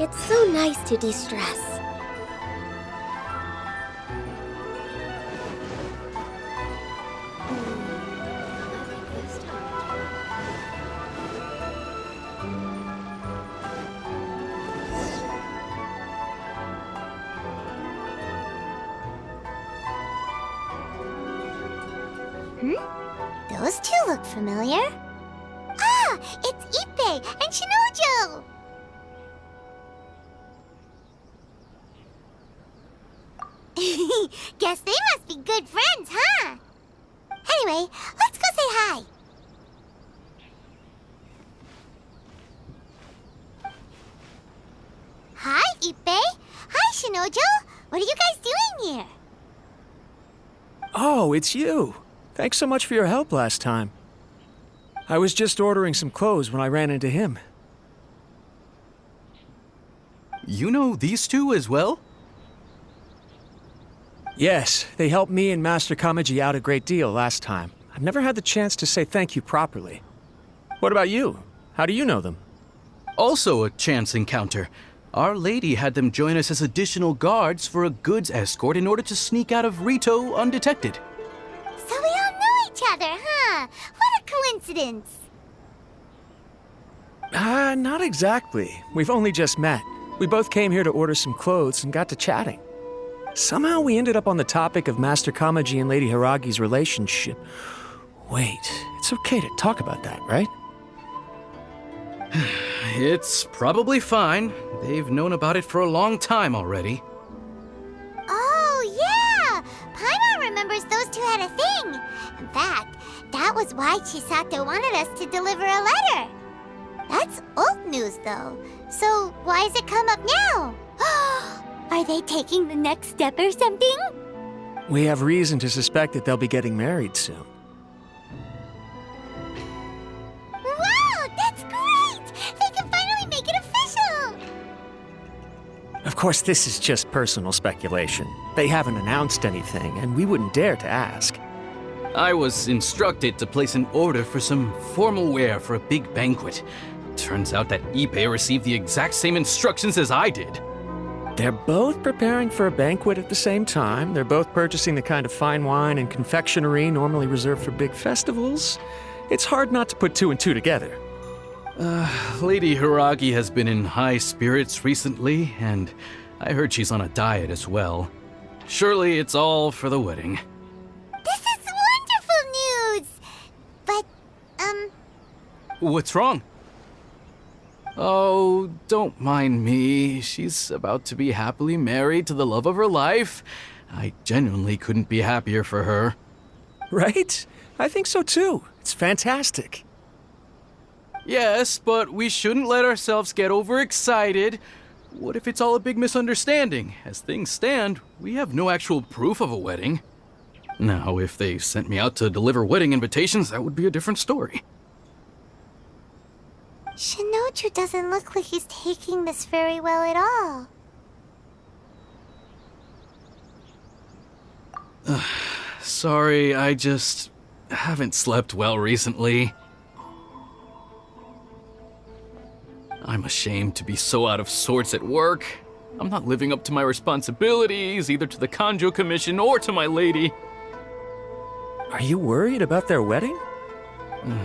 It's so nice to de-stress. Those two look familiar. Ah, it's Ippei and Shinojo! Guess they must be good friends, huh? Anyway, let's go say hi. Hi, Ippei. Hi, Shinojo. What are you guys doing here? Oh, it's you. Thanks so much for your help last time. I was just ordering some clothes when I ran into him. You know these two as well? Yes, they helped me and Master Kamaji out a great deal last time. I've never had the chance to say thank you properly. What about you? How do you know them? Also a chance encounter. Our lady had them join us as additional guards for a goods escort in order to sneak out of Rito undetected. So we all know each other, huh? What a coincidence. Not exactly. We've only just met. We both came here to order some clothes and got to chatting. Somehow we ended up on the topic of Master Kamaji and Lady Hiragi's relationship. Wait, it's okay to talk about that, right? It's probably fine. They've known about it for a long time already. Oh, yeah! Paimon remembers those two had a thing. In fact, that was why Chisato wanted us to deliver a letter. That's old news, though. So why has it come up now? Are they taking the next step or something? We have reason to suspect that they'll be getting married soon. Wow, that's great! They can finally make it official! Of course, this is just personal speculation. They haven't announced anything, and we wouldn't dare to ask. I was instructed to place an order for some formal wear for a big banquet. Turns out that Ippei received the exact same instructions as I did. They're both preparing for a banquet at the same time. They're both purchasing the kind of fine wine and confectionery normally reserved for big festivals. It's hard not to put two and two together. Lady Hiragi has been in high spirits recently, and I heard she's on a diet as well. Surely it's all for the wedding. This is wonderful news! But, What's wrong? Oh, don't mind me. She's about to be happily married to the love of her life. I genuinely couldn't be happier for her. Right? I think so too. It's fantastic. Yes, but we shouldn't let ourselves get overexcited. What if it's all a big misunderstanding? As things stand, we have no actual proof of a wedding. Now, if they sent me out to deliver wedding invitations, that would be a different story. Shinoju doesn't look like he's taking this very well at all. Sorry, I just haven't slept well recently. I'm ashamed to be so out of sorts at work. I'm not living up to my responsibilities, either to the Kanjo Commission or to my lady. Are you worried about their wedding?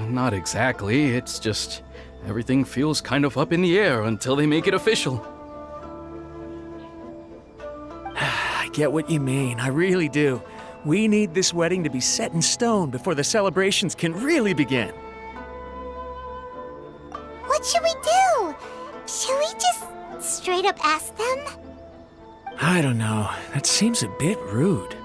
Not exactly, it's just everything feels kind of up in the air until they make it official. I get what you mean, I really do. We need this wedding to be set in stone before the celebrations can really begin. What should we do? Should we just straight up ask them? I don't know. That seems a bit rude.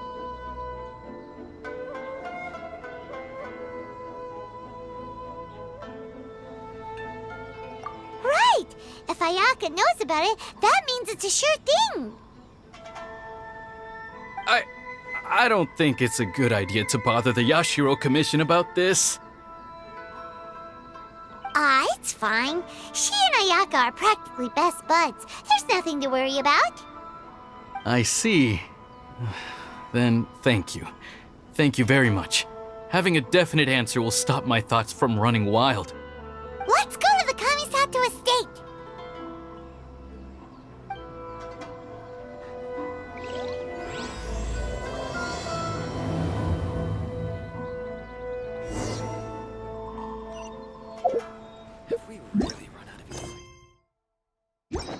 Right! If Ayaka knows about it, that means it's a sure thing! I don't think it's a good idea to bother the Yashiro Commission about this. It's fine. She and Ayaka are practically best buds. There's nothing to worry about. I see. Then thank you. Thank you very much. Having a definite answer will stop my thoughts from running wild. Let's go to the Kamisato estate! We really run out of time.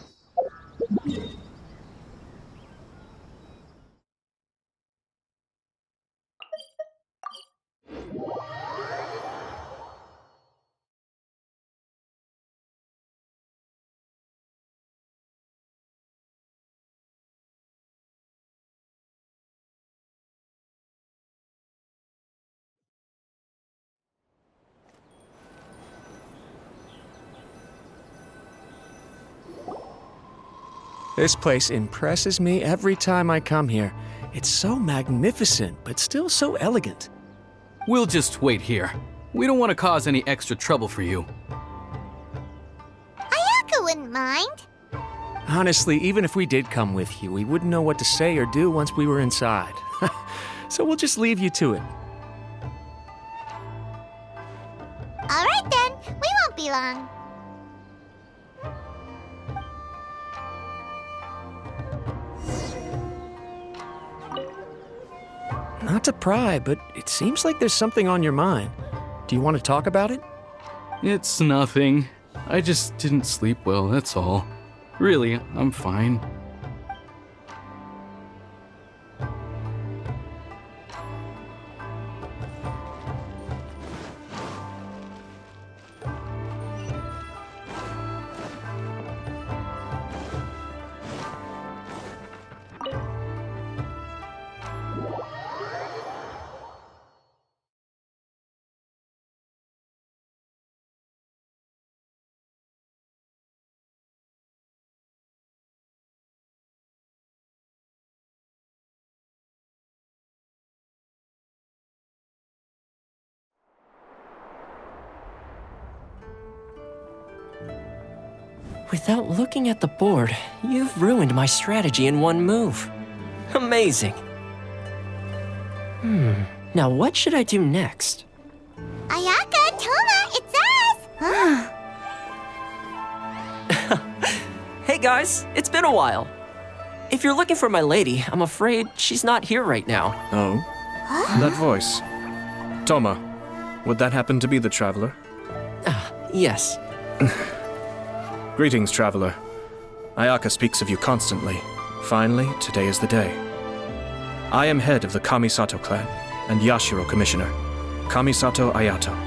This place impresses me every time I come here. It's so magnificent, but still so elegant. We'll just wait here. We don't want to cause any extra trouble for you. Ayaka wouldn't mind. Honestly, even if we did come with you, we wouldn't know what to say or do once we were inside. So we'll just leave you to it. All right then, we won't be long. Not to pry, but it seems like there's something on your mind. Do you want to talk about it? It's nothing. I just didn't sleep well, that's all. Really, I'm fine. Without looking at the board, you've ruined my strategy in one move. Amazing. Now what should I do next? Ayaka, Toma, it's us! Hey guys, it's been a while. If you're looking for my lady, I'm afraid she's not here right now. Oh? That voice. Toma, would that happen to be the traveler? Yes. Greetings, traveler. Ayaka speaks of you constantly. Finally, today is the day. I am head of the Kamisato clan and Yashiro commissioner, Kamisato Ayato.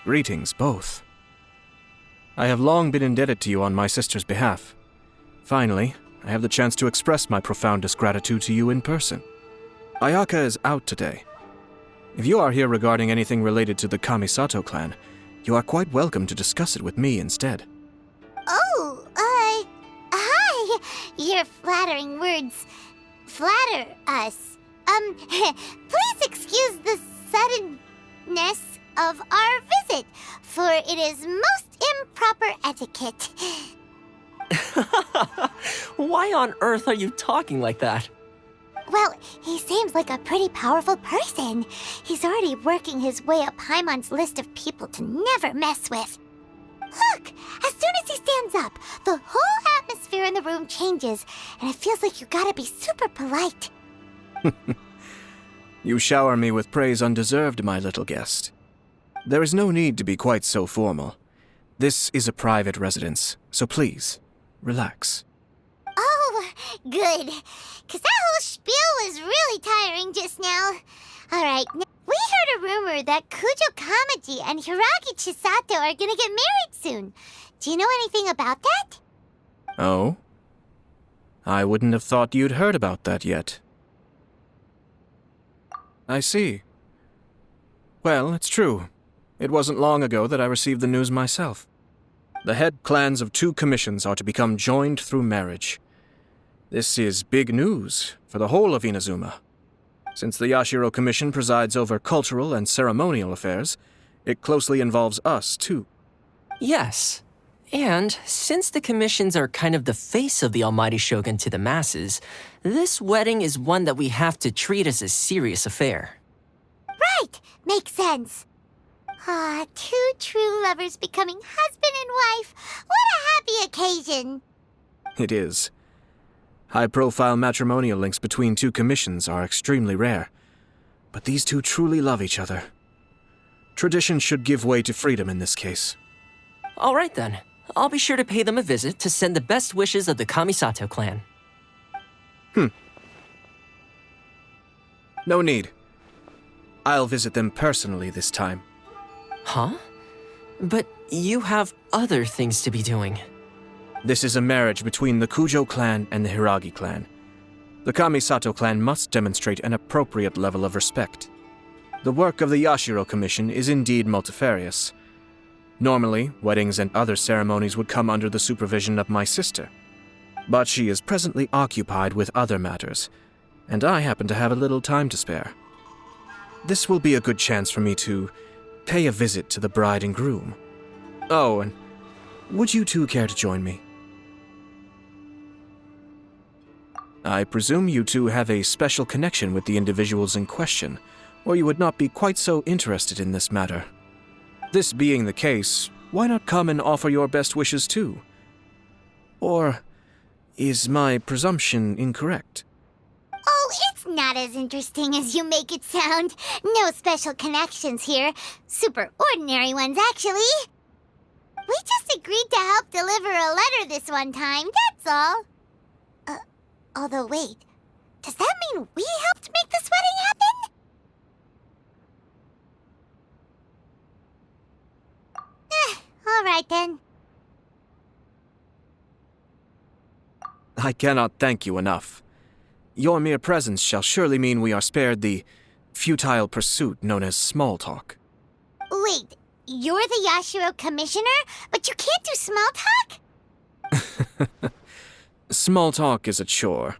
Greetings, both. I have long been indebted to you on my sister's behalf. Finally, I have the chance to express my profoundest gratitude to you in person. Ayaka is out today. If you are here regarding anything related to the Kamisato clan, you are quite welcome to discuss it with me instead. Oh, hi! Your flattering words flatter us. Please excuse the suddenness of our visit, for it is most improper etiquette. Why on earth are you talking like that? Well, he seems like a pretty powerful person. He's already working his way up Paimon's list of people to never mess with. Look! As soon as he stands up, the whole atmosphere in the room changes, and it feels like you gotta be super polite. You shower me with praise undeserved, my little guest. There is no need to be quite so formal. This is a private residence, so please, relax. Oh, good. 'Cause that whole spiel was really tiring just now. Alright, we heard a rumor that Kujo Kamaji and Hiragi Chisato are gonna get married soon. Do you know anything about that? Oh? I wouldn't have thought you'd heard about that yet. I see. Well, it's true. It wasn't long ago that I received the news myself. The head clans of 2 commissions are to become joined through marriage. This is big news for the whole of Inazuma. Since the Yashiro Commission presides over cultural and ceremonial affairs, it closely involves us, too. Yes. And since the commissions are kind of the face of the Almighty Shogun to the masses, this wedding is one that we have to treat as a serious affair. Right, makes sense. Ah, 2 true lovers becoming husband and wife. What a happy occasion. It is. High-profile matrimonial links between two commissions are extremely rare, but these two truly love each other. Tradition should give way to freedom in this case. All right then. I'll be sure to pay them a visit to send the best wishes of the Kamisato clan. No need. I'll visit them personally this time. Huh? But you have other things to be doing. This is a marriage between the Kujo clan and the Hiragi clan. The Kamisato clan must demonstrate an appropriate level of respect. The work of the Yashiro Commission is indeed multifarious. Normally, weddings and other ceremonies would come under the supervision of my sister. But she is presently occupied with other matters, and I happen to have a little time to spare. This will be a good chance for me to pay a visit to the bride and groom. Oh, and would you two care to join me? I presume you two have a special connection with the individuals in question, or you would not be quite so interested in this matter. This being the case, why not come and offer your best wishes too? Or is my presumption incorrect? Oh, it's not as interesting as you make it sound. No special connections here. Super ordinary ones, actually. We just agreed to help deliver a letter this one time, that's all. Although wait, does that mean we helped make this wedding happen? All right then. I cannot thank you enough. Your mere presence shall surely mean we are spared the futile pursuit known as small talk. Wait, you're the Yashiro Commissioner, but you can't do small talk? Small talk is a chore.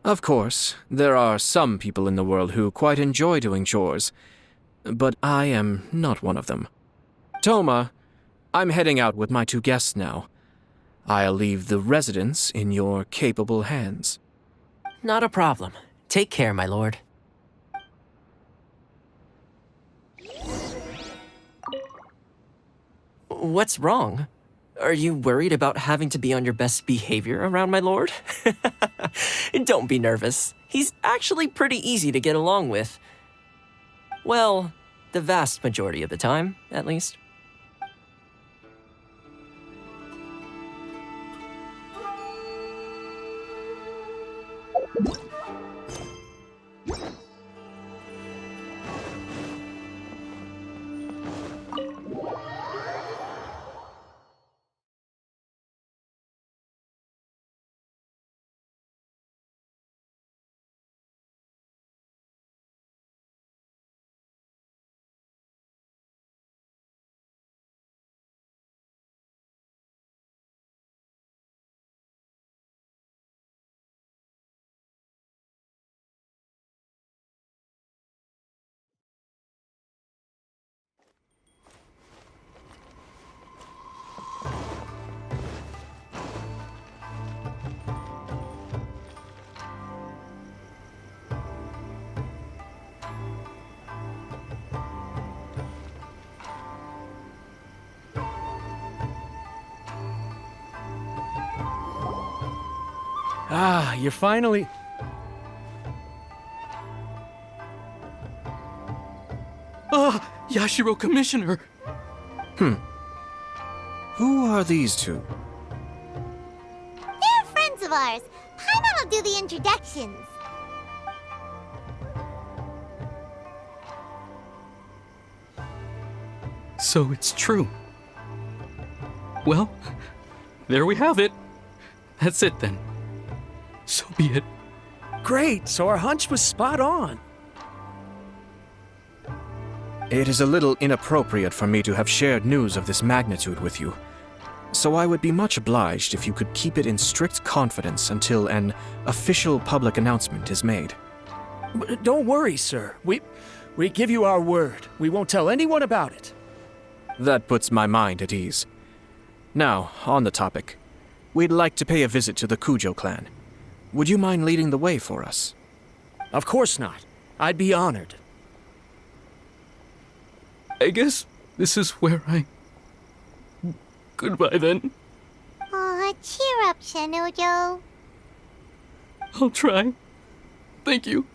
Of course, there are some people in the world who quite enjoy doing chores, but I am not one of them. Toma, I'm heading out with my two guests now. I'll leave the residence in your capable hands. Not a problem. Take care, my lord. What's wrong? Are you worried about having to be on your best behavior around my lord? Don't be nervous. He's actually pretty easy to get along with. Well, the vast majority of the time, at least. Ah, you're finally... Ah, Yashiro Commissioner! Who are these two? They're friends of ours. Paimon will do the introductions. So it's true. Well, there we have it. That's it then. So be it. Great, so our hunch was spot on. It is a little inappropriate for me to have shared news of this magnitude with you, so I would be much obliged if you could keep it in strict confidence until an official public announcement is made. But don't worry, sir. We give you our word. We won't tell anyone about it. That puts my mind at ease. Now, on the topic. We'd like to pay a visit to the Kujo clan. Would you mind leading the way for us? Of course not. I'd be honored. I guess this is where I... Goodbye then. Oh, Cheer up, Shanojo. I'll try. Thank you.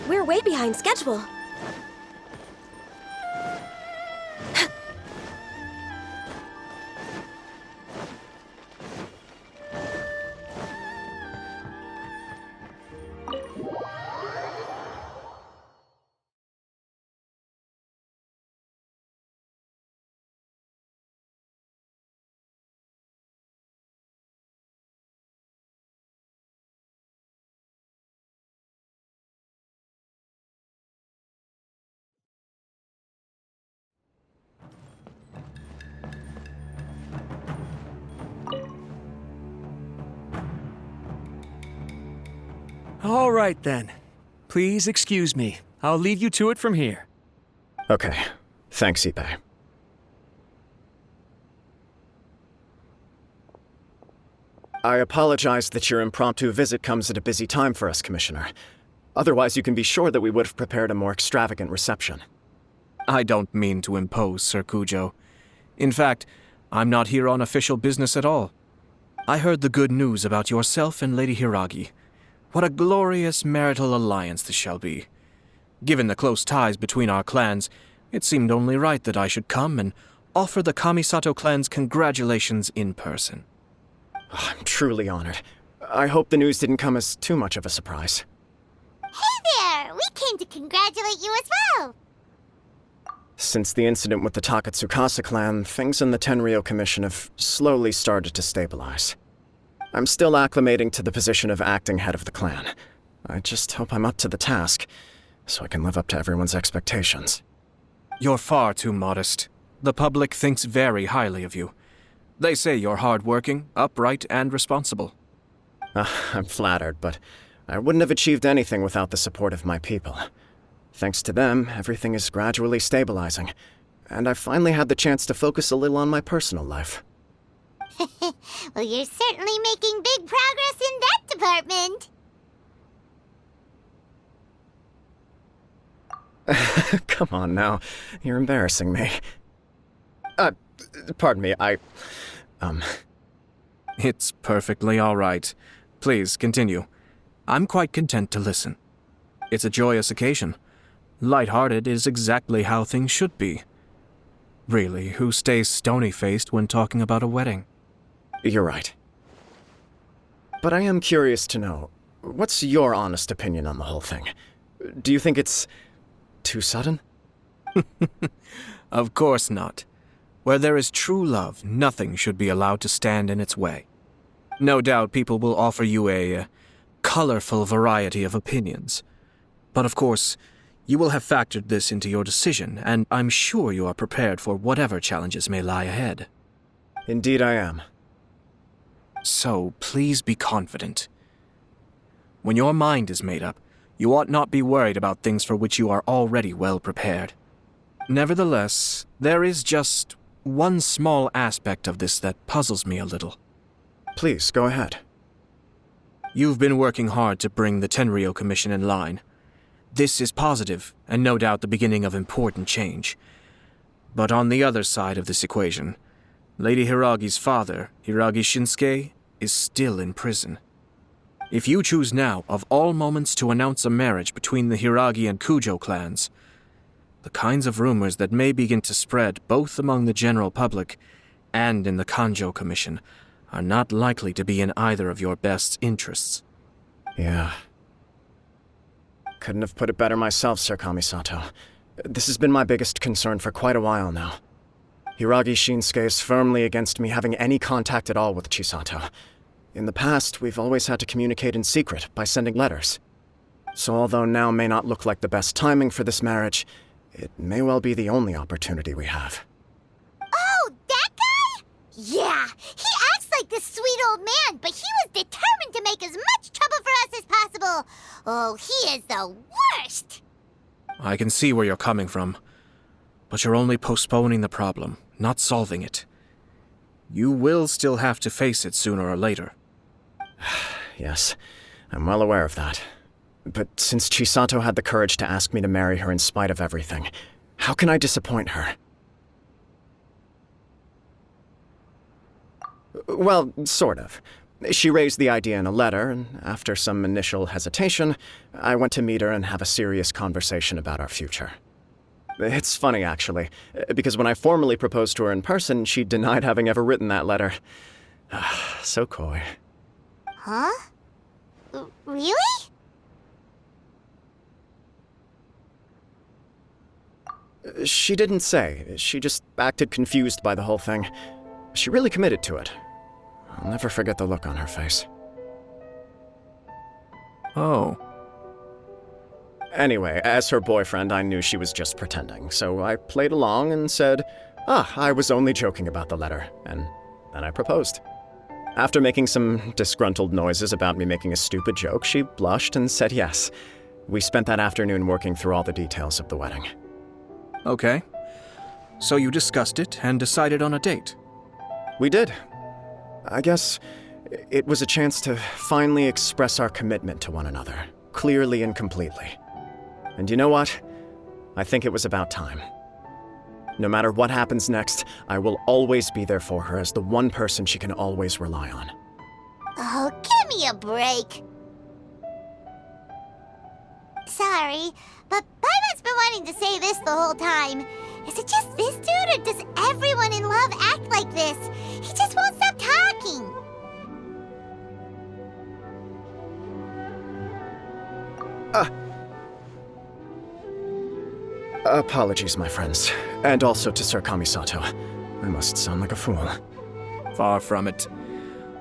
We're way behind schedule. All right, then. Please excuse me. I'll leave you to it from here. Okay. Thanks, Ippei. I apologize that your impromptu visit comes at a busy time for us, Commissioner. Otherwise, you can be sure that we would have prepared a more extravagant reception. I don't mean to impose, Sir Kujo. In fact, I'm not here on official business at all. I heard the good news about yourself and Lady Hiragi. What a glorious marital alliance this shall be. Given the close ties between our clans, it seemed only right that I should come and offer the Kamisato clan's congratulations in person. I'm truly honored. I hope the news didn't come as too much of a surprise. Hey there! We came to congratulate you as well! Since the incident with the Takatsukasa clan, things in the Tenryou Commission have slowly started to stabilize. I'm still acclimating to the position of acting head of the clan. I just hope I'm up to the task, so I can live up to everyone's expectations. You're far too modest. The public thinks very highly of you. They say you're hardworking, upright, and responsible. I'm flattered, but I wouldn't have achieved anything without the support of my people. Thanks to them, everything is gradually stabilizing, and I've finally had the chance to focus a little on my personal life. Well, you're certainly making big progress in that department. Come on now, you're embarrassing me. Pardon me, It's perfectly all right. Please, continue. I'm quite content to listen. It's a joyous occasion. Light-hearted is exactly how things should be. Really, who stays stony-faced when talking about a wedding? You're right. But I am curious to know, what's your honest opinion on the whole thing? Do you think it's too sudden? Of course not. Where there is true love, nothing should be allowed to stand in its way. No doubt people will offer you a colorful variety of opinions. But of course, you will have factored this into your decision, and I'm sure you are prepared for whatever challenges may lie ahead. Indeed I am. So please be confident. When your mind is made up, you ought not be worried about things for which you are already well prepared. Nevertheless, there is just one small aspect of this that puzzles me a little. Please, go ahead. You've been working hard to bring the Tenryou Commission in line. This is positive, and no doubt the beginning of important change. But on the other side of this equation, Lady Hiragi's father, Hiragi Shinsuke, is still in prison. If you choose now, of all moments, to announce a marriage between the Hiragi and Kujo clans, the kinds of rumors that may begin to spread both among the general public and in the Kanjo Commission are not likely to be in either of your best interests. Yeah. Couldn't have put it better myself, Sir Kamisato. This has been my biggest concern for quite a while now. Hiragi Shinsuke is firmly against me having any contact at all with Chisato. In the past, we've always had to communicate in secret by sending letters. So although now may not look like the best timing for this marriage, It may well be the only opportunity we have. Oh, that guy? Yeah, he acts like this sweet old man, but he was determined to make as much trouble for us as possible. Oh, he is the worst! I can see where you're coming from, but you're only postponing the problem, not solving it. You will still have to face it sooner or later. Yes, I'm well aware of that. But since Chisato had the courage to ask me to marry her in spite of everything, how can I disappoint her? Well, sort of. She raised the idea in a letter, and after some initial hesitation, I went to meet her and have a serious conversation about our future. It's funny, actually, because when I formally proposed to her in person, she denied having ever written that letter. So coy. Huh? Really? She didn't say. She just acted confused by the whole thing. She really committed to it. I'll never forget the look on her face. Oh. Anyway, as her boyfriend, I knew she was just pretending, so I played along and said, I was only joking about the letter, and then I proposed. After making some disgruntled noises about me making a stupid joke, she blushed and said yes. We spent that afternoon working through all the details of the wedding. Okay. So you discussed it and decided on a date? We did. I guess it was a chance to finally express our commitment to one another, clearly and completely. And you know what? I think it was about time. No matter what happens next, I will always be there for her as the one person she can always rely on. Oh, give me a break. Sorry, but Paimon's been wanting to say this the whole time. Is it just this dude, or does everyone in love act like this? He just won't stop talking. Apologies, my friends. And also to Sir Kamisato. I must sound like a fool. Far from it.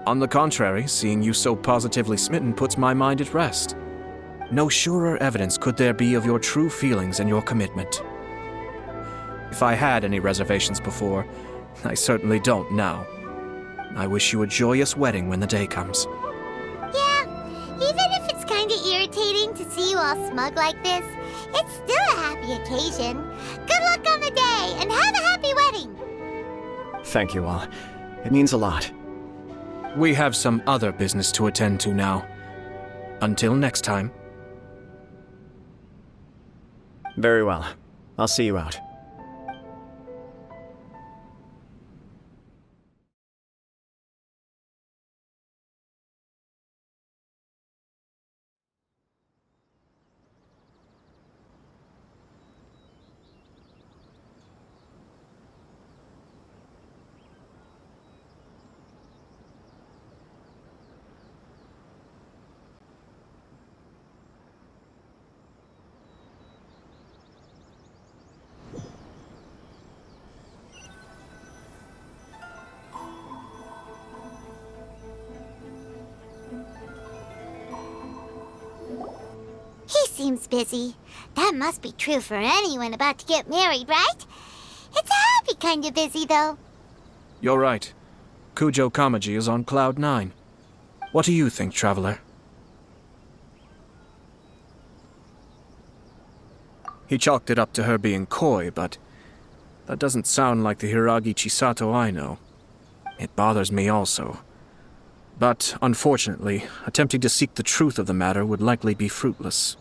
On the contrary, seeing you so positively smitten puts my mind at rest. No surer evidence could there be of your true feelings and your commitment. If I had any reservations before, I certainly don't now. I wish you a joyous wedding when the day comes. Yeah, even if it's kinda irritating to see you all smug like this, it's still a happy occasion. Good luck on the day, and have a happy wedding! Thank you all. It means a lot. We have some other business to attend to now. Until next time. Very well. I'll see you out. He seems busy. That must be true for anyone about to get married, right? It's a happy kind of busy, though. You're right. Kujo Kamaji is on Cloud 9. What do you think, Traveler? He chalked it up to her being coy, but that doesn't sound like the Hiragi Chisato I know. It bothers me also. But, unfortunately, attempting to seek the truth of the matter would likely be fruitless.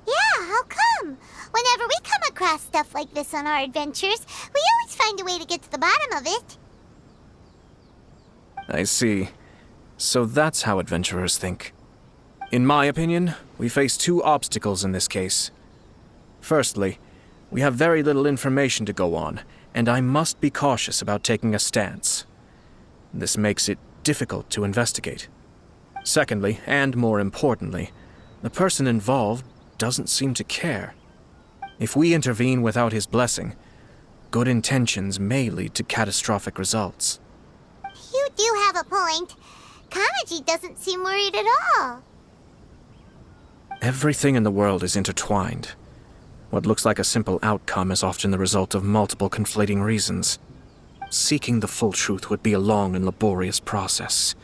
Yeah, how come? Whenever we come across stuff like this on our adventures, we always find a way to get to the bottom of it. I see. So that's how adventurers think. In my opinion, we face two obstacles in this case. Firstly, we have very little information to go on, and I must be cautious about taking a stance. This makes it difficult to investigate. Secondly, and more importantly, the person involved doesn't seem to care. If we intervene without his blessing, good intentions may lead to catastrophic results. You do have a point. Kamaji doesn't seem worried at all. Everything in the world is intertwined. What looks like a simple outcome is often the result of multiple conflating reasons. Seeking the full truth would be a long and laborious process.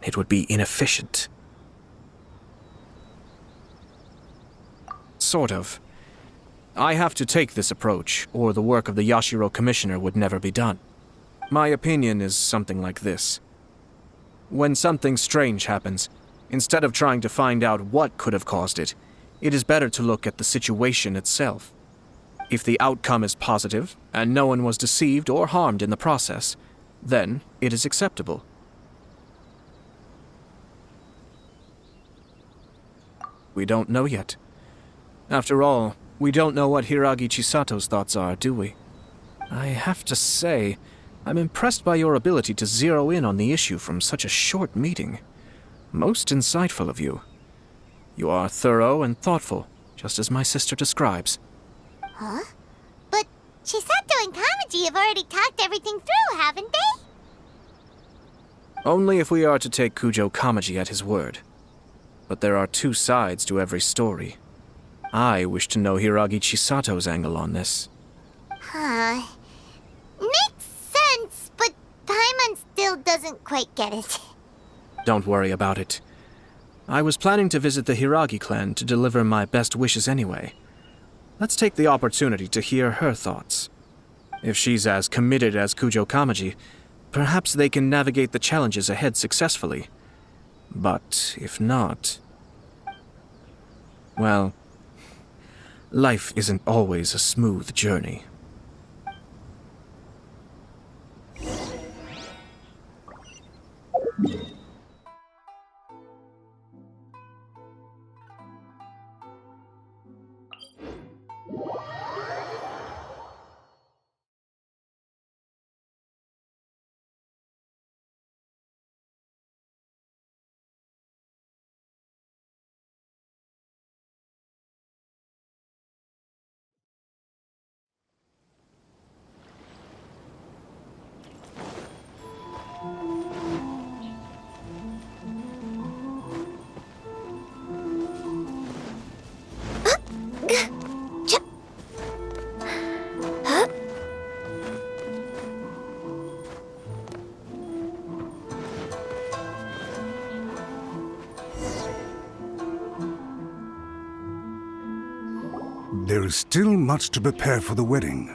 It would be inefficient. Sort of. I have to take this approach, or the work of the Yashiro Commissioner would never be done. My opinion is something like this. When something strange happens, instead of trying to find out what could have caused it, it is better to look at the situation itself. If the outcome is positive, and no one was deceived or harmed in the process, then it is acceptable. We don't know yet. After all, we don't know what Hiragi Chisato's thoughts are, do we? I have to say, I'm impressed by your ability to zero in on the issue from such a short meeting. Most insightful of you. You are thorough and thoughtful, just as my sister describes. Huh? But Chisato and Kamaji have already talked everything through, haven't they? Only if we are to take Kujo Kamaji at his word. But there are two sides to every story. I wish to know Hiragi Chisato's angle on this. Huh. Makes sense, but Paimon still doesn't quite get it. Don't worry about it. I was planning to visit the Hiragi clan to deliver my best wishes anyway. Let's take the opportunity to hear her thoughts. If she's as committed as Kujo Kamaji, perhaps they can navigate the challenges ahead successfully. But if not... well, life isn't always a smooth journey. There is still much to prepare for the wedding.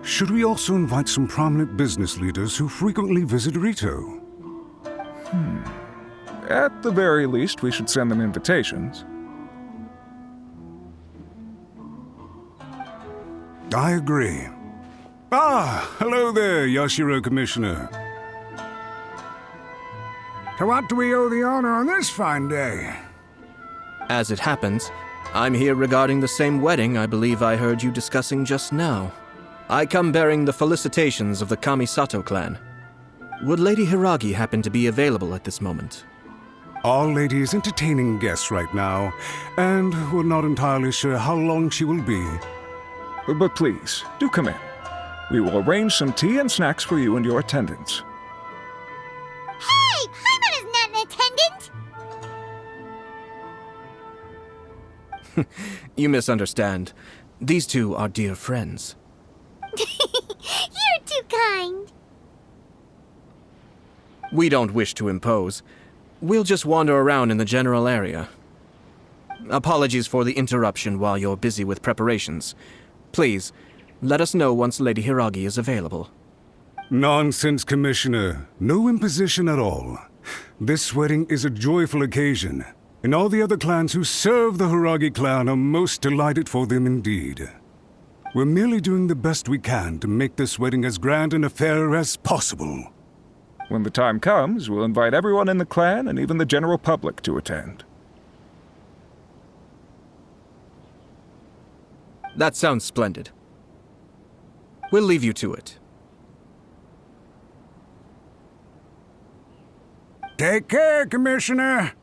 Should we also invite some prominent business leaders who frequently visit Rito? At the very least, we should send them invitations. I agree. Hello there, Yashiro Commissioner. To what do we owe the honor on this fine day? As it happens, I'm here regarding the same wedding I believe I heard you discussing just now. I come bearing the felicitations of the Kamisato clan. Would Lady Hiragi happen to be available at this moment? Our lady is entertaining guests right now, and we're not entirely sure how long she will be. But please, do come in. We will arrange some tea and snacks for you and your attendants. Hey! Paimon is not an attendant! You misunderstand. These two are dear friends. You're too kind. We don't wish to impose. We'll just wander around in the general area. Apologies for the interruption while you're busy with preparations. Please, let us know once Lady Hiragi is available. Nonsense, Commissioner. No imposition at all. This wedding is a joyful occasion, and all the other clans who serve the Hiragi clan are most delighted for them indeed. We're merely doing the best we can to make this wedding as grand an affair as possible. When the time comes, we'll invite everyone in the clan and even the general public to attend. That sounds splendid. We'll leave you to it. Take care, Commissioner.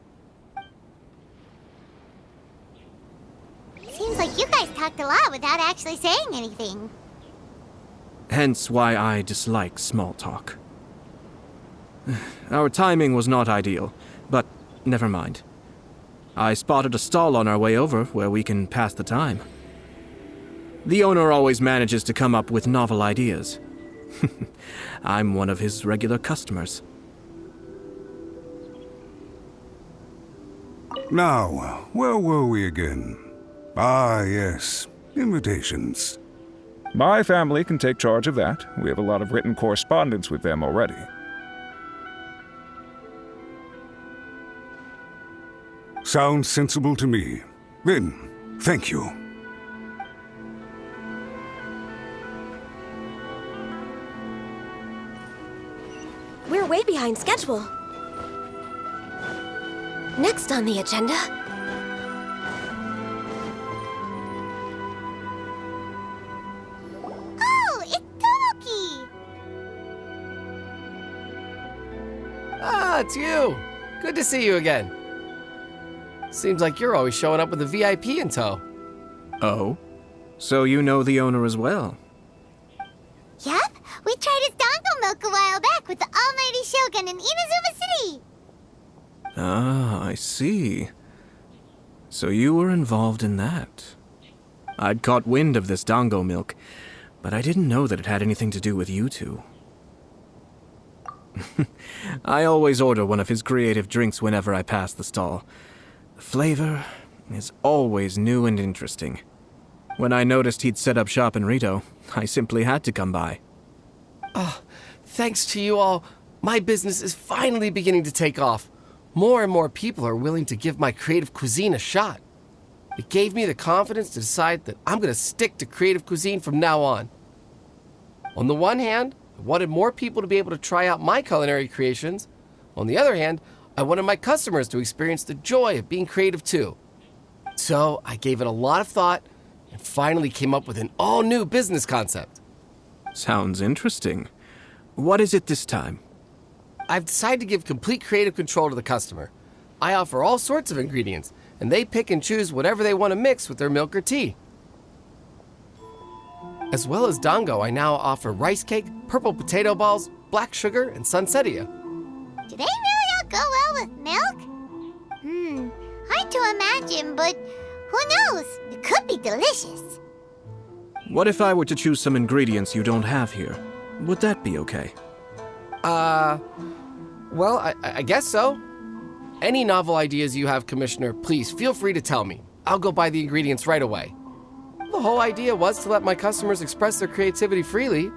Seems like you guys talked a lot without actually saying anything. Hence why I dislike small talk. Our timing was not ideal, but never mind. I spotted a stall on our way over where we can pass the time. The owner always manages to come up with novel ideas. I'm one of his regular customers. Now, where were we again? Ah, yes. Invitations. My family can take charge of that. We have a lot of written correspondence with them already. Sounds sensible to me. Then, thank you. We're way behind schedule. Next on the agenda... Oh, it's Tomoki! Ah, it's you. Good to see you again. Seems like you're always showing up with a VIP in tow. Oh? So you know the owner as well? Yup, we tried his dongo milk a while back with the almighty Shogun in Inazuma City. Ah, I see. So you were involved in that. I'd caught wind of this dongo milk, but I didn't know that it had anything to do with you two. I always order one of his creative drinks whenever I pass the stall. The flavor is always new and interesting. When I noticed he'd set up shop in Rito, I simply had to come by. Oh, thanks to you all, my business is finally beginning to take off. More and more people are willing to give my creative cuisine a shot. It gave me the confidence to decide that I'm going to stick to creative cuisine from now on. On the one hand, I wanted more people to be able to try out my culinary creations. On the other hand, I wanted my customers to experience the joy of being creative too. So I gave it a lot of thought and finally came up with an all-new business concept. Sounds interesting. What is it this time? I've decided to give complete creative control to the customer. I offer all sorts of ingredients, and they pick and choose whatever they want to mix with their milk or tea. As well as dango, I now offer rice cake, purple potato balls, black sugar, and sunsettia. Do they really all go well with milk? Hard to imagine, but who knows? It could be delicious. What if I were to choose some ingredients you don't have here? Would that be okay? Well, I guess so. Any novel ideas you have, Commissioner, please feel free to tell me. I'll go buy the ingredients right away. The whole idea was to let my customers express their creativity freely.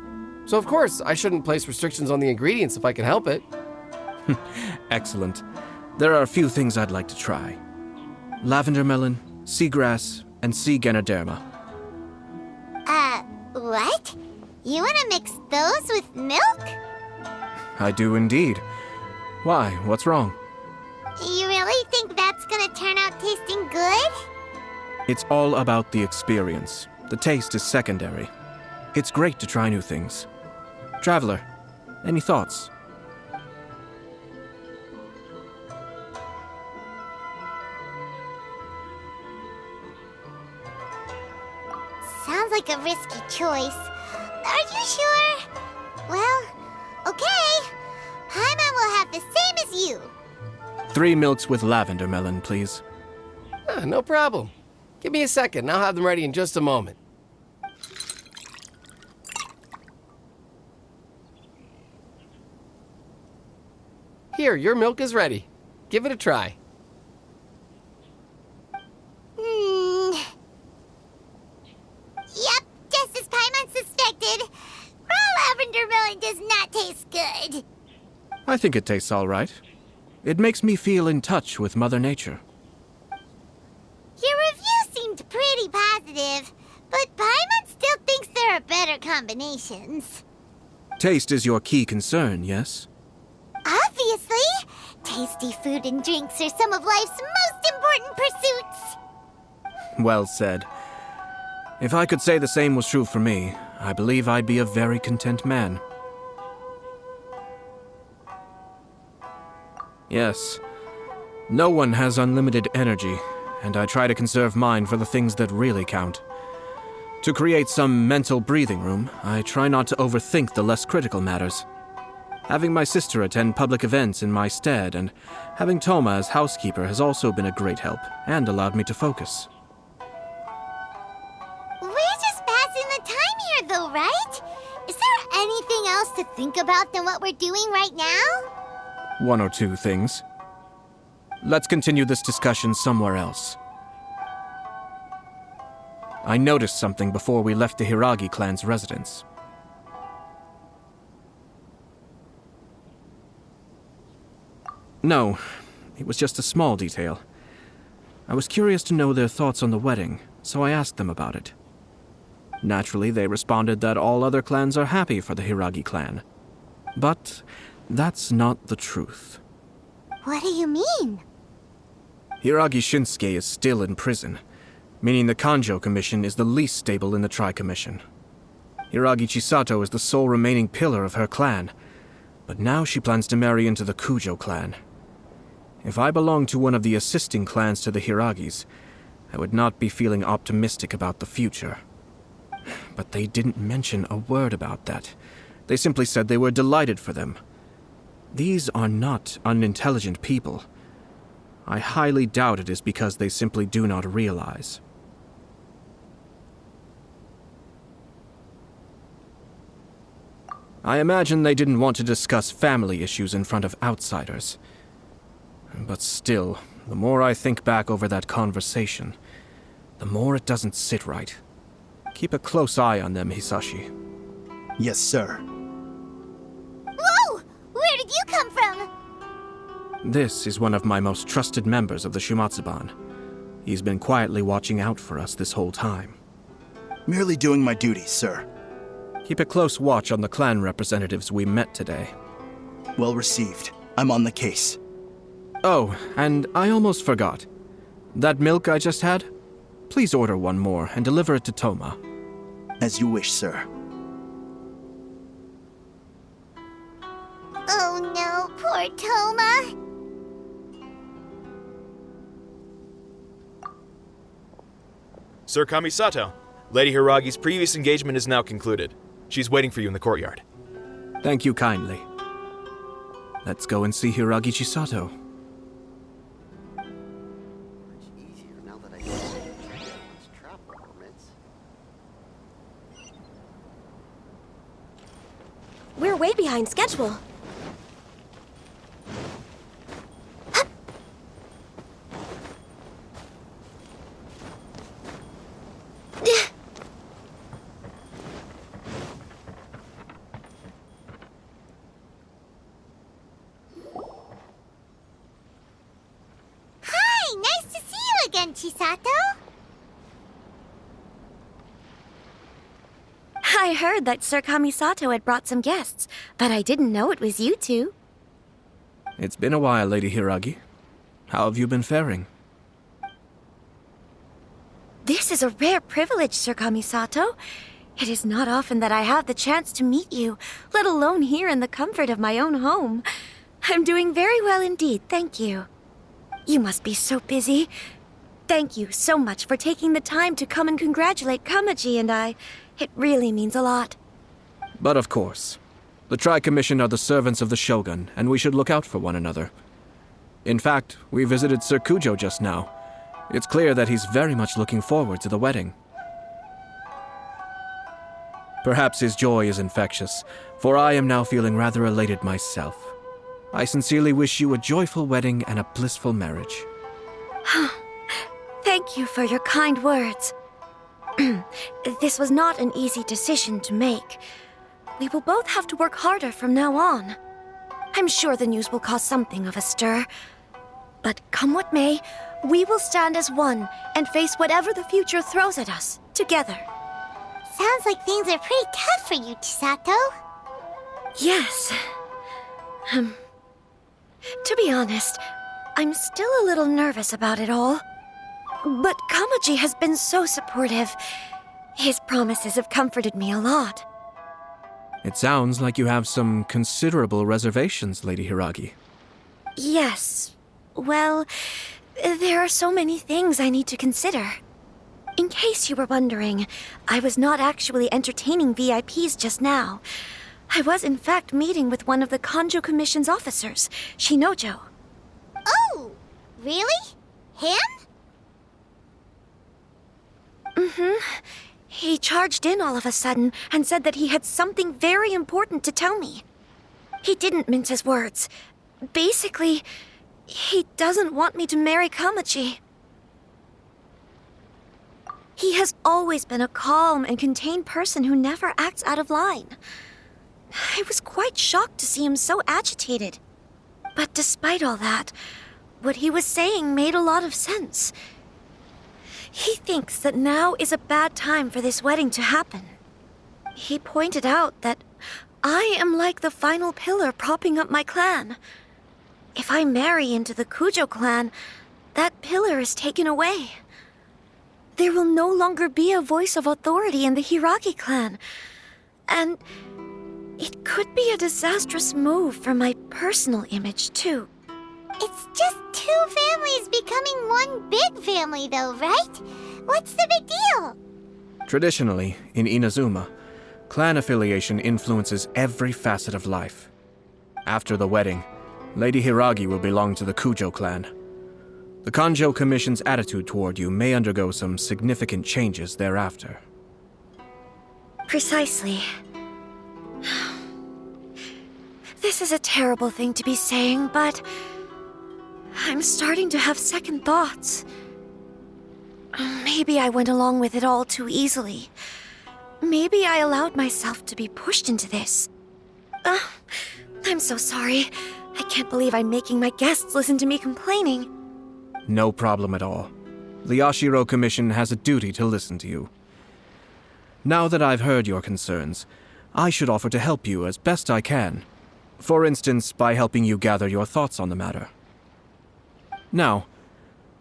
So of course, I shouldn't place restrictions on the ingredients if I can help it. Excellent. There are a few things I'd like to try. Lavender melon, seagrass, and sea ganoderma. What? You want to mix those with milk? I do indeed. Why? What's wrong? You really think that's gonna turn out tasting good? It's all about the experience. The taste is secondary. It's great to try new things. Traveler, any thoughts? Sounds like a risky choice. Are you sure? Well, okay. Paimon will have the same as you. 3 milks with lavender melon, please. No problem. Give me a second, and I'll have them ready in just a moment. Here, your milk is ready. Give it a try. Yep, just as Paimon suspected. Raw lavender melon does not taste good. I think it tastes all right. It makes me feel in touch with Mother Nature. Your review seemed pretty positive, but Paimon still thinks there are better combinations. Taste is your key concern, yes? Obviously! Tasty food and drinks are some of life's most important pursuits. Well said. If I could say the same was true for me, I believe I'd be a very content man. Yes. No one has unlimited energy, and I try to conserve mine for the things that really count. To create some mental breathing room, I try not to overthink the less critical matters. Having my sister attend public events in my stead and having Toma as housekeeper has also been a great help and allowed me to focus. We're just passing the time here, though, right? Is there anything else to think about than what we're doing right now? One or two things. Let's continue this discussion somewhere else. I noticed something before we left the Hiragi clan's residence. No, it was just a small detail. I was curious to know their thoughts on the wedding, so I asked them about it. Naturally, they responded that all other clans are happy for the Hiragi clan. But that's not the truth. What do you mean? Hiragi Shinsuke is still in prison, meaning the Kanjo Commission is the least stable in the Tri-Commission. Hiragi Chisato is the sole remaining pillar of her clan, but now she plans to marry into the Kujo clan. If I belonged to one of the assisting clans to the Hiragis, I would not be feeling optimistic about the future. But they didn't mention a word about that. They simply said they were delighted for them. These are not unintelligent people. I highly doubt it is because they simply do not realize. I imagine they didn't want to discuss family issues in front of outsiders. But still, the more I think back over that conversation, the more it doesn't sit right. Keep a close eye on them, Hisashi. Yes, sir. Whoa! Where did you come from? This is one of my most trusted members of the Shumatsuban. He's been quietly watching out for us this whole time. Merely doing my duty, sir. Keep a close watch on the clan representatives we met today. Well received. I'm on the case. Oh, and I almost forgot. That milk I just had? Please order one more and deliver it to Toma. As you wish, sir. Oh no, poor Toma. Sir Kamisato, Lady Hiragi's previous engagement is now concluded. She's waiting for you in the courtyard. Thank you kindly. Let's go and see Hiragi Chisato. We're way behind schedule. Hi, nice to see you again, Chisato. I heard that Sir Kamisato had brought some guests, but I didn't know it was you two. It's been a while, Lady Hiragi. How have you been faring? This is a rare privilege, Sir Kamisato. It is not often that I have the chance to meet you, let alone here in the comfort of my own home. I'm doing very well indeed, thank you. You must be so busy. Thank you so much for taking the time to come and congratulate Kamaji and I. It really means a lot. But of course. The Tri-Commission are the servants of the Shogun, and we should look out for one another. In fact, we visited Sir Kujo just now. It's clear that he's very much looking forward to the wedding. Perhaps his joy is infectious, for I am now feeling rather elated myself. I sincerely wish you a joyful wedding and a blissful marriage. Thank you for your kind words. This was not an easy decision to make. We will both have to work harder from now on. I'm sure the news will cause something of a stir. But come what may, we will stand as one and face whatever the future throws at us, together. Sounds like things are pretty tough for you, Chisato. Yes. To be honest, I'm still a little nervous about it all. But Kamaji has been so supportive. His promises have comforted me a lot. It sounds like you have some considerable reservations, Lady Hiragi. Yes. Well, there are so many things I need to consider. In case you were wondering, I was not actually entertaining VIPs just now. I was in fact meeting with one of the Kanjo Commission's officers, Shinojo. Oh, really? Him? He charged in all of a sudden and said that he had something very important to tell me. He didn't mince his words. Basically, he doesn't want me to marry Kamaji. He has always been a calm and contained person who never acts out of line. I was quite shocked to see him so agitated. But despite all that, what he was saying made a lot of sense. He thinks that now is a bad time for this wedding to happen. He pointed out that I am like the final pillar propping up my clan. If I marry into the Kujo clan, that pillar is taken away. There will no longer be a voice of authority in the Hiragi clan. And it could be a disastrous move for my personal image, too. It's just two families becoming one big family, though, right? What's the big deal? Traditionally, in Inazuma, clan affiliation influences every facet of life. After the wedding, Lady Hiragi will belong to the Kujo clan. The Kanjo Commission's attitude toward you may undergo some significant changes thereafter. Precisely. This is a terrible thing to be saying, but I'm starting to have second thoughts. Maybe I went along with it all too easily. Maybe I allowed myself to be pushed into this. I'm so sorry. I can't believe I'm making my guests listen to me complaining. No problem at all. The Yashiro Commission has a duty to listen to you. Now that I've heard your concerns, I should offer to help you as best I can. For instance, by helping you gather your thoughts on the matter. Now,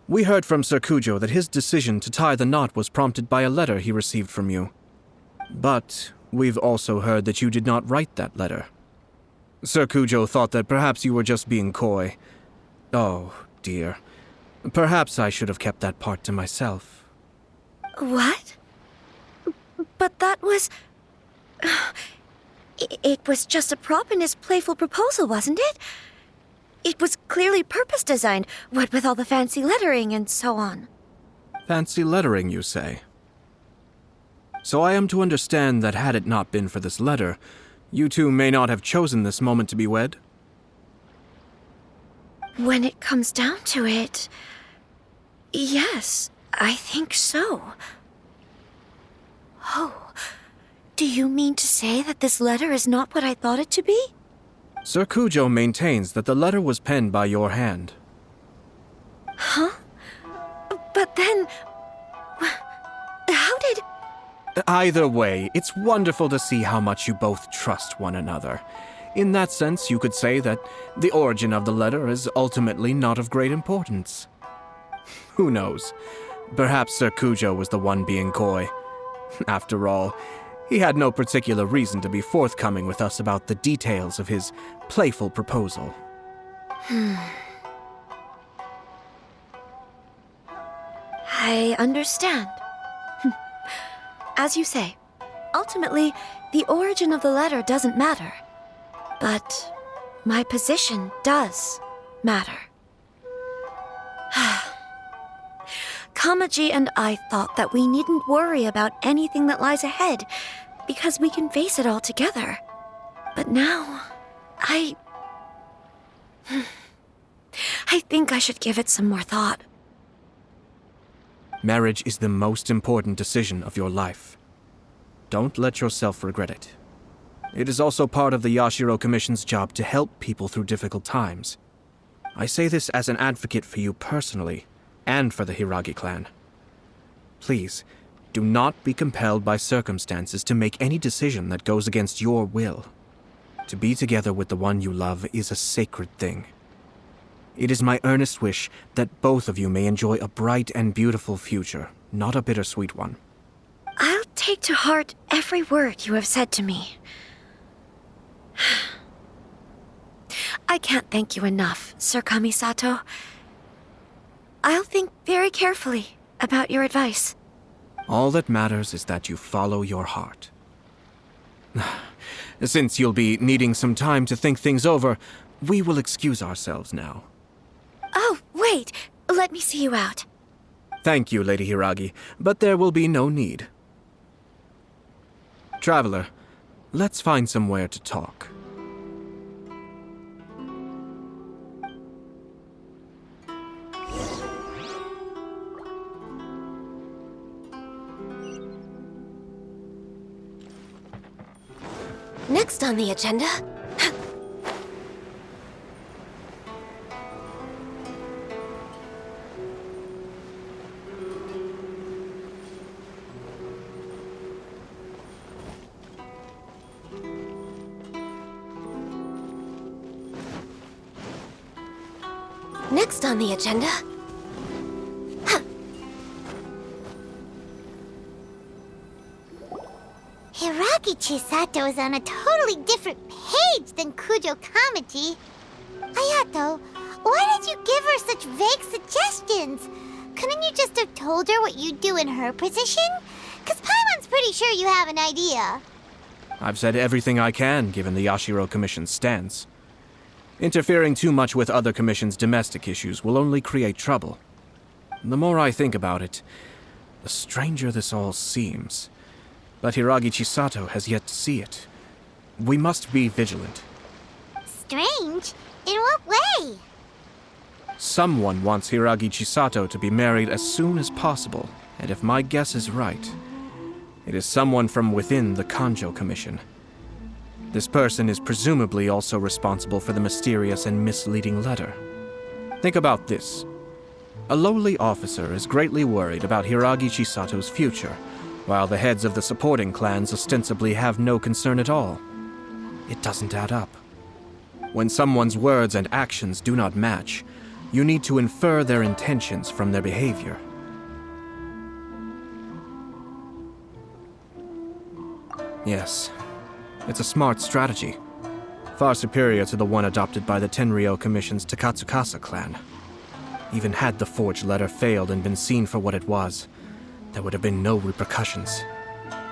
we heard from Sir Kujo that his decision to tie the knot was prompted by a letter he received from you. But we've also heard that you did not write that letter. Sir Kujo thought that perhaps you were just being coy. Oh, dear. Perhaps I should have kept that part to myself. What? But that was... It was just a prop in his playful proposal, wasn't it? It was clearly purpose-designed, what with all the fancy lettering and so on. Fancy lettering, you say? So I am to understand that had it not been for this letter, you two may not have chosen this moment to be wed? When it comes down to it... Yes, I think so. Oh, do you mean to say that this letter is not what I thought it to be? Sir Kujo maintains that the letter was penned by your hand. Huh? But then... How did... Either way, it's wonderful to see how much you both trust one another. In that sense, you could say that the origin of the letter is ultimately not of great importance. Who knows? Perhaps Sir Kujo was the one being coy. After all, he had no particular reason to be forthcoming with us about the details of his playful proposal. I understand. As you say, ultimately, the origin of the letter doesn't matter. But my position does matter. Kamaji and I thought that we needn't worry about anything that lies ahead, because we can face it all together. But now, I think I should give it some more thought. Marriage is the most important decision of your life. Don't let yourself regret it. It is also part of the Yashiro Commission's job to help people through difficult times. I say this as an advocate for you personally, and for the Hiragi clan. Please, do not be compelled by circumstances to make any decision that goes against your will. To be together with the one you love is a sacred thing. It is my earnest wish that both of you may enjoy a bright and beautiful future, not a bittersweet one. I'll take to heart every word you have said to me. I can't thank you enough, Sir Kamisato. I'll think very carefully about your advice. All that matters is that you follow your heart. Since you'll be needing some time to think things over, we will excuse ourselves now. Oh, wait. Let me see you out. Thank you, Lady Hiragi, but there will be no need. Traveler, let's find somewhere to talk. Next on the agenda... Next on the agenda... Hiragi Chisato is on a totally different page than Kujo Kamaji. Ayato, why did you give her such vague suggestions? Couldn't you just have told her what you'd do in her position? 'Cause Paimon's pretty sure you have an idea. I've said everything I can, given the Yashiro Commission's stance. Interfering too much with other commissions' domestic issues will only create trouble. The more I think about it, the stranger this all seems. But Hiragi Chisato has yet to see it. We must be vigilant. Strange? In what way? Someone wants Hiragi Chisato to be married as soon as possible, and if my guess is right, it is someone from within the Kanjo Commission. This person is presumably also responsible for the mysterious and misleading letter. Think about this. A lowly officer is greatly worried about Hiragi Chisato's future, while the heads of the supporting clans ostensibly have no concern at all. It doesn't add up. When someone's words and actions do not match, you need to infer their intentions from their behavior. Yes, it's a smart strategy. Far superior to the one adopted by the Tenryou Commission's Takatsukasa clan. Even had the forged letter failed and been seen for what it was, there would have been no repercussions.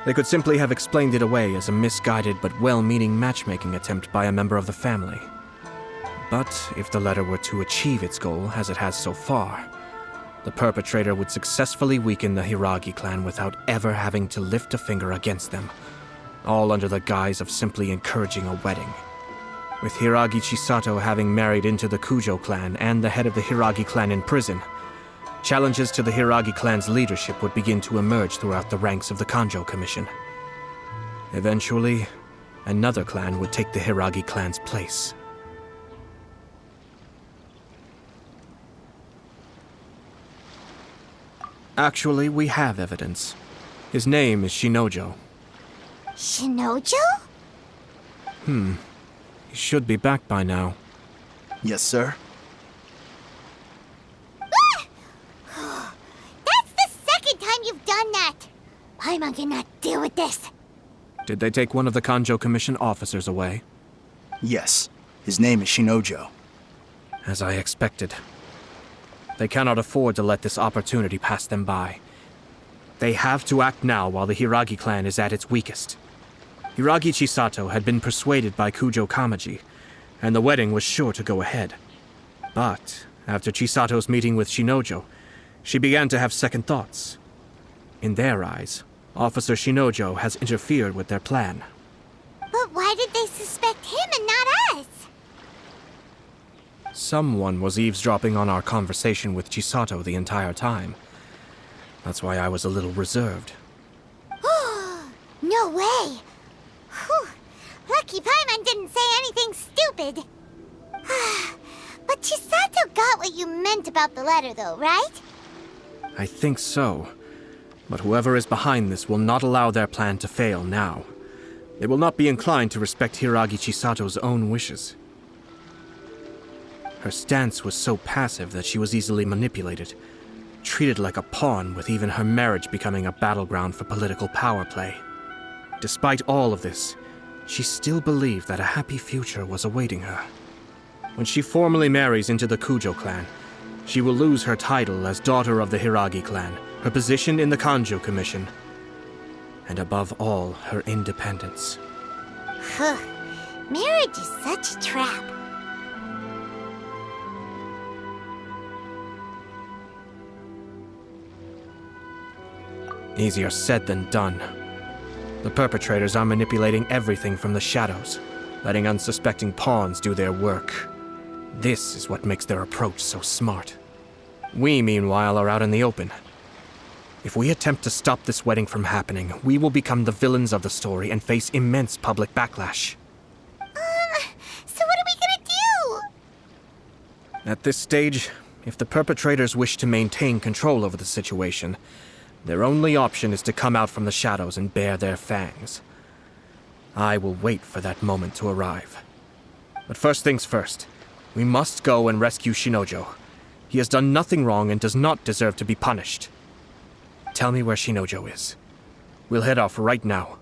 They could simply have explained it away as a misguided but well-meaning matchmaking attempt by a member of the family. But if the letter were to achieve its goal, as it has so far, the perpetrator would successfully weaken the Hiragi clan without ever having to lift a finger against them, all under the guise of simply encouraging a wedding. With Hiragi Chisato having married into the Kujo clan and the head of the Hiragi clan in prison, challenges to the Hiragi clan's leadership would begin to emerge throughout the ranks of the Kanjo Commission. Eventually, another clan would take the Hiragi clan's place. Actually, we have evidence. His name is Shinojo. Shinojo? He should be back by now. Yes, sir. That's the second time you've done that! Paimon cannot deal with this. Did they take one of the Kanjo Commission officers away? Yes. His name is Shinojo. As I expected. They cannot afford to let this opportunity pass them by. They have to act now while the Hiragi clan is at its weakest. Hiragi Chisato had been persuaded by Kujo Kamaji, and the wedding was sure to go ahead. But after Chisato's meeting with Shinojo, she began to have second thoughts. In their eyes, Officer Shinojo has interfered with their plan. But why did they suspect him and not us? Someone was eavesdropping on our conversation with Chisato the entire time. That's why I was a little reserved. No way! Whew. Lucky Paimon didn't say anything stupid. But Chisato got what you meant about the letter, though, right? I think so. But whoever is behind this will not allow their plan to fail now. They will not be inclined to respect Hiragi Chisato's own wishes. Her stance was so passive that she was easily manipulated, treated like a pawn, with even her marriage becoming a battleground for political power play. Despite all of this, she still believed that a happy future was awaiting her. When she formally marries into the Kujo clan, she will lose her title as daughter of the Hiragi clan her position in the Kanjo Commission, and above all, her independence. Marriage is such a trap. Easier said than done. The perpetrators are manipulating everything from the shadows, letting unsuspecting pawns do their work. This is what makes their approach so smart. We, meanwhile, are out in the open. If we attempt to stop this wedding from happening, we will become the villains of the story and face immense public backlash. So what are we gonna do? At this stage, if the perpetrators wish to maintain control over the situation, their only option is to come out from the shadows and bare their fangs. I will wait for that moment to arrive. But first things first, we must go and rescue Shinojo. He has done nothing wrong and does not deserve to be punished. Tell me where Shinojo is. We'll head off right now.